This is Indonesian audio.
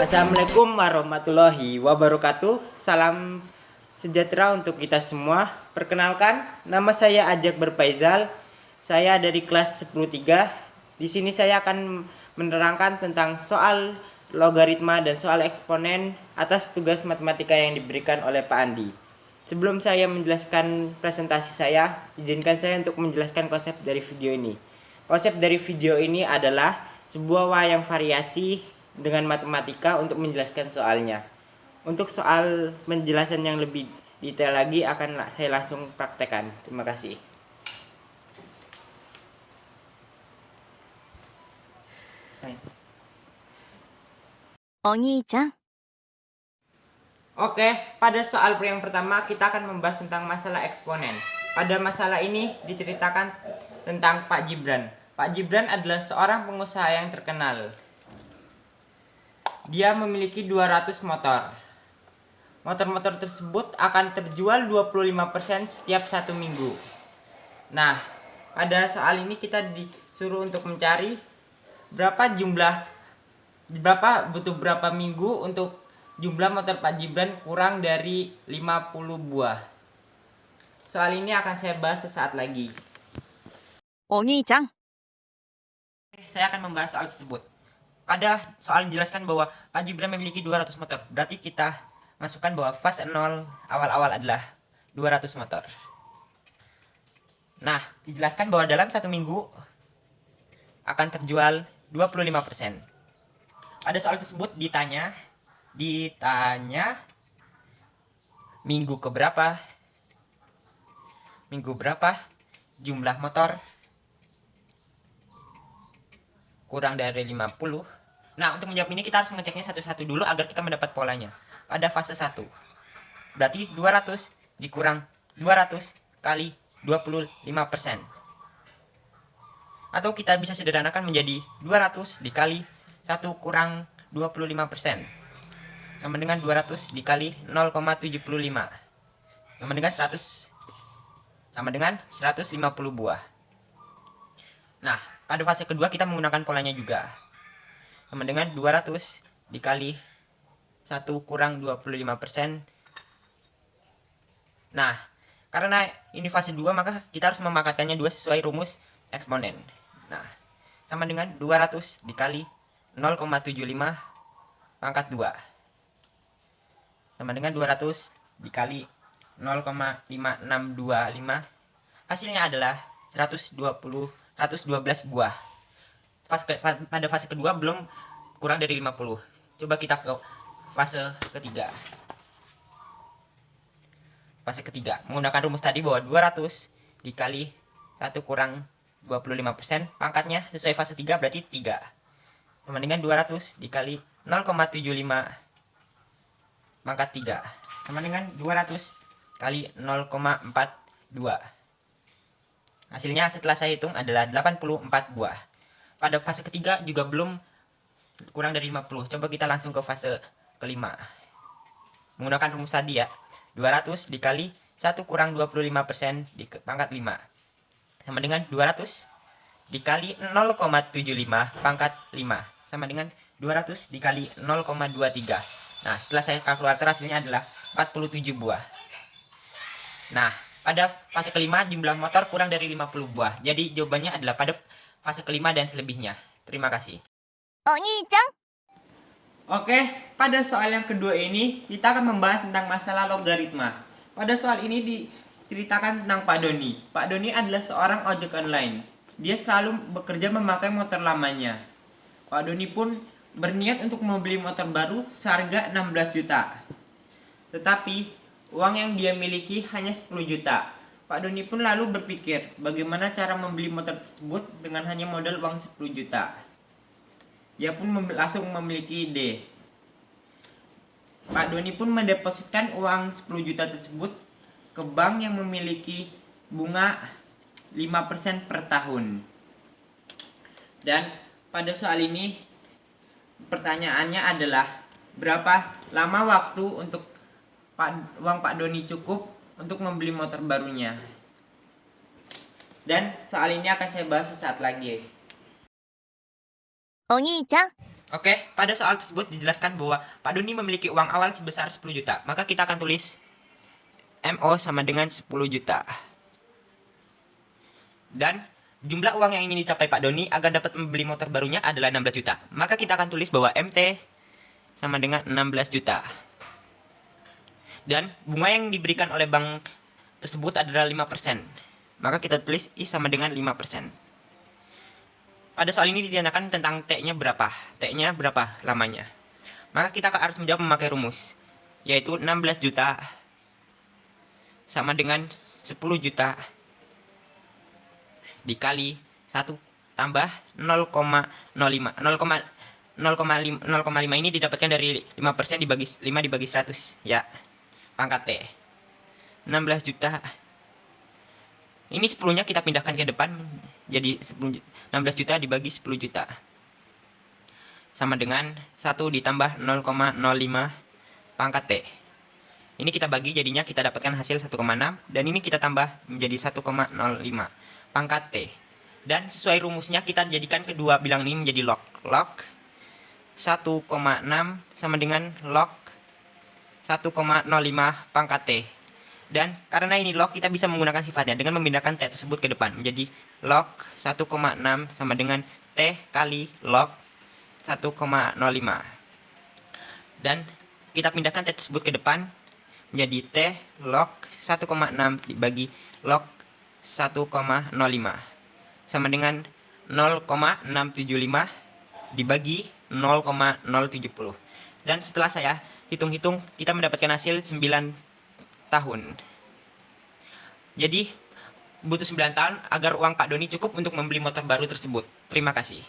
Assalamualaikum warahmatullahi wabarakatuh. Salam sejahtera untuk kita semua. Perkenalkan, nama saya Ajak Berfaizal. Saya dari kelas 10-3. Di sini saya akan menerangkan tentang soal logaritma dan soal eksponen atas tugas matematika yang diberikan oleh Pak Andi. Sebelum saya menjelaskan presentasi saya, izinkan saya untuk menjelaskan konsep dari video ini. Konsep dari video ini adalah sebuah wayang variasi dengan matematika untuk menjelaskan soalnya. Untuk soal penjelasan yang lebih detail lagi akan saya langsung praktekkan. Terima kasih. Ongii-chan. Oke, pada soal yang pertama kita akan membahas tentang masalah eksponen. Pada masalah ini diceritakan tentang Pak Gibran. Pak Gibran adalah seorang pengusaha yang terkenal. Dia memiliki 200 motor. Motor-motor tersebut akan terjual 25% setiap 1 minggu. Nah, pada soal ini kita disuruh untuk mencari berapa berapa minggu untuk jumlah motor Pak Gibran kurang dari 50 buah. Soal ini akan saya bahas sesaat lagi. Ongii-chan. Saya akan membahas soal tersebut. Pada soal dijelaskan bahwa Pak Gibran memiliki 200 motor. Berarti kita masukkan bahwa fase 0 awal-awal adalah 200 motor. Nah, dijelaskan bahwa dalam 1 minggu akan terjual 25%. Pada soal tersebut ditanya minggu keberapa, jumlah motor kurang dari 50. Nah, untuk menjawab ini kita harus mengeceknya satu-satu dulu agar kita mendapat polanya. Pada fase 1, berarti 200 dikurang 200 kali 25%. Atau kita bisa sederhanakan menjadi 200 dikali 1 kurang 25%. Sama dengan 200 dikali 0,75. Sama dengan 150 buah. Nah, pada fase kedua kita menggunakan polanya juga. Sama dengan 200 dikali 1 kurang 25%. Nah, karena ini fase 2 maka kita harus memakatkannya 2 sesuai rumus eksponen. Nah, sama dengan 200 dikali 0,75 pangkat 2. Sama dengan 200 dikali 0,5625. Hasilnya adalah 112 buah. Pada fase kedua belum kurang dari 50. Coba kita ke fase ketiga. Fase ketiga menggunakan rumus tadi bahwa 200 dikali 1 kurang 25%, pangkatnya sesuai fase 3 berarti 3. Sama dengan 200 dikali 0,75 pangkat 3. Sama dengan 200 kali 0,42. Hasilnya setelah saya hitung adalah 84 buah. Pada fase ketiga juga belum kurang dari 50. Coba kita langsung ke fase kelima. Menggunakan rumus tadi ya. 200 dikali 1 kurang 25% di pangkat 5. Sama dengan 200 dikali 0,75 pangkat 5. Sama dengan 200 dikali 0,23. Nah, setelah saya kalkulator hasilnya adalah 47 buah. Nah, pada fase kelima jumlah motor kurang dari 50 buah. Jadi jawabannya adalah pada fase kelima dan selebihnya. Terima kasih. Ongii-chan. Oke, pada soal yang kedua ini kita akan membahas tentang masalah logaritma. Pada soal ini diceritakan tentang Pak Doni. Pak Doni adalah seorang ojek online. Dia selalu bekerja memakai motor lamanya. Pak Doni pun berniat untuk membeli motor baru seharga 16 juta. Tetapi uang yang dia miliki hanya 10 juta. Pak Doni pun lalu berpikir bagaimana cara membeli motor tersebut dengan hanya modal uang 10 juta. Dia pun langsung memiliki ide. Pak Doni pun mendepositkan uang 10 juta tersebut ke bank yang memiliki bunga 5% per tahun. Dan pada soal ini pertanyaannya adalah berapa lama waktu untuk uang Pak Doni cukup untuk membeli motor barunya. Dan soal ini akan saya bahas sesaat lagi. お兄ちゃん。Oke, pada soal tersebut dijelaskan bahwa Pak Doni memiliki uang awal sebesar 10 juta. Maka kita akan tulis MO sama dengan 10 juta. Dan jumlah uang yang ingin dicapai Pak Doni agar dapat membeli motor barunya adalah 16 juta. Maka kita akan tulis bahwa MT sama dengan 16 juta. Dan bunga yang diberikan oleh bank tersebut adalah 5%. Maka kita tulis I sama dengan 5%. Pada soal ini ditanyakan tentang T-nya berapa. T-nya berapa lamanya. Maka kita harus menjawab memakai rumus. Yaitu 16 juta sama dengan 10 juta dikali 1 tambah 0,05. 0,5 ini didapatkan dari 5% dibagi 5 dibagi 100. Ya, pangkat T. 16 juta. Ini 10-nya kita pindahkan ke depan. Jadi 16 juta dibagi 10 juta. Sama dengan 1 ditambah 0,05 pangkat T. Ini kita bagi jadinya kita dapatkan hasil 1,6. Dan ini kita tambah menjadi 1,05 pangkat T. Dan sesuai rumusnya kita jadikan kedua bilang ini menjadi log. Log 1,6 sama dengan log 1,05 pangkat T. Dan karena ini log, kita bisa menggunakan sifatnya dengan memindahkan T tersebut ke depan. Menjadi log 1,6 sama dengan T kali log 1,05. Dan kita pindahkan T tersebut ke depan. Menjadi T log 1,6 dibagi log 1,05. Sama dengan 0,675 dibagi 0,070. Dan setelah saya hitung-hitung, kita mendapatkan hasil 9 tahun. Jadi butuh 9 tahun agar uang Pak Doni cukup untuk membeli motor baru tersebut. Terima kasih.